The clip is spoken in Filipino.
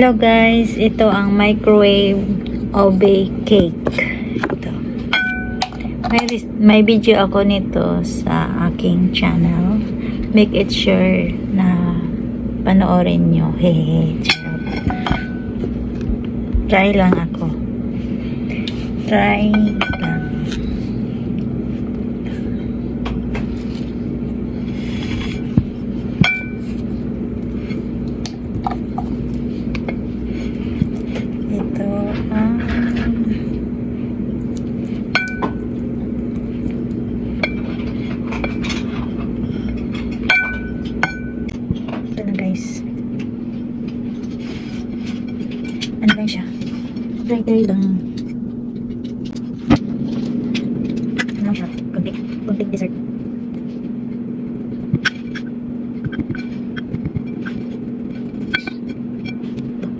Hello guys, ito ang microwave obe cake. Ito. May video ako nito sa aking channel. Make it sure na panoorin nyo. Hehe. Try lang ako. Try lang. Ito ang ito na guys. Ano lang siya? Try lang. Ano lang siya? Kunting dessert.